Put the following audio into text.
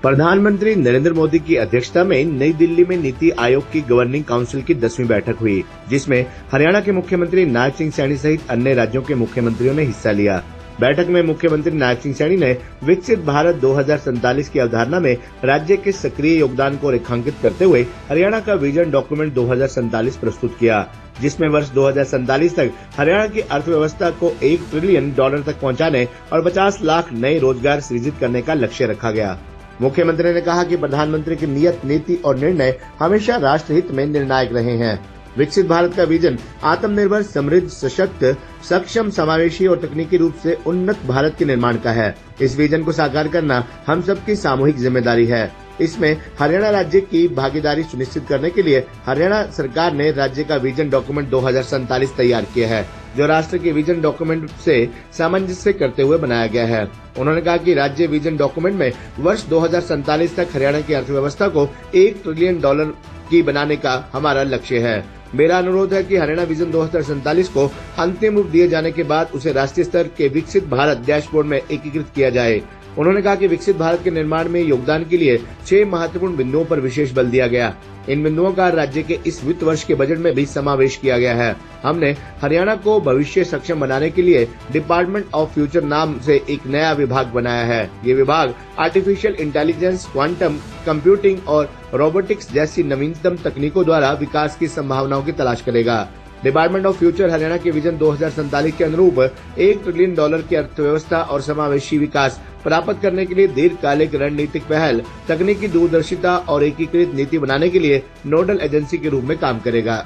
प्रधानमंत्री नरेंद्र मोदी की अध्यक्षता में नई दिल्ली में नीति आयोग की गवर्निंग काउंसिल की 10वीं बैठक हुई, जिसमें हरियाणा के मुख्यमंत्री नायब सिंह सैनी सहित अन्य राज्यों के मुख्यमंत्रियों ने हिस्सा लिया। बैठक में मुख्यमंत्री नायब सिंह सैनी ने विकसित भारत 2047 की अवधारणा में राज्य के सक्रिय योगदान को रेखांकित करते हुए हरियाणा का विजन डॉक्यूमेंट 2047 प्रस्तुत किया, जिसमें वर्ष 2047 तक हरियाणा की अर्थव्यवस्था को $1 ट्रिलियन तक पहुंचाने और 50 लाख नए रोजगार सृजित करने का लक्ष्य रखा गया। मुख्यमंत्री ने कहा कि प्रधानमंत्री की नियत, नीति और निर्णय हमेशा राष्ट्र हित में निर्णायक रहे हैं। विकसित भारत का विजन आत्मनिर्भर, समृद्ध, सशक्त, सक्षम, समावेशी और तकनीकी रूप से उन्नत भारत के निर्माण का है। इस विजन को साकार करना हम सबकी सामूहिक जिम्मेदारी है। इसमें हरियाणा राज्य की भागीदारी सुनिश्चित करने के लिए हरियाणा सरकार ने राज्य का विजन डॉक्यूमेंट 2047 तैयार किया है, जो राष्ट्र के विजन डॉक्यूमेंट से सामंजस्य करते हुए बनाया गया है। उन्होंने कहा कि राज्य विजन डॉक्यूमेंट में वर्ष 2047 तक हरियाणा की अर्थव्यवस्था को $1 ट्रिलियन की बनाने का हमारा लक्ष्य है। मेरा अनुरोध है कि हरियाणा विजन 2047 को अंतिम रूप दिए जाने के बाद उसे राष्ट्रीय स्तर के विकसित भारत डैशबोर्ड में एकीकृत किया जाए। उन्होंने कहा कि विकसित भारत के निर्माण में योगदान के लिए 6 महत्वपूर्ण बिंदुओं पर विशेष बल दिया गया। इन बिंदुओं का राज्य के इस वित्त वर्ष के बजट में भी समावेश किया गया है। हमने हरियाणा को भविष्य सक्षम बनाने के लिए डिपार्टमेंट ऑफ फ्यूचर नाम से एक नया विभाग बनाया है। ये विभाग आर्टिफिशियल इंटेलिजेंस, क्वांटम कंप्यूटिंग और रोबोटिक्स जैसी नवीनतम तकनीकों द्वारा विकास की संभावनाओं की तलाश करेगा। डिपार्टमेंट ऑफ फ्यूचर हरियाणा के विजन 2047 के अनुरूप $1 ट्रिलियन की अर्थव्यवस्था और समावेशी विकास प्राप्त करने के लिए दीर्घकालिक रणनीतिक पहल, तकनीकी दूरदर्शिता और एकीकृत नीति बनाने के लिए नोडल एजेंसी के रूप में काम करेगा।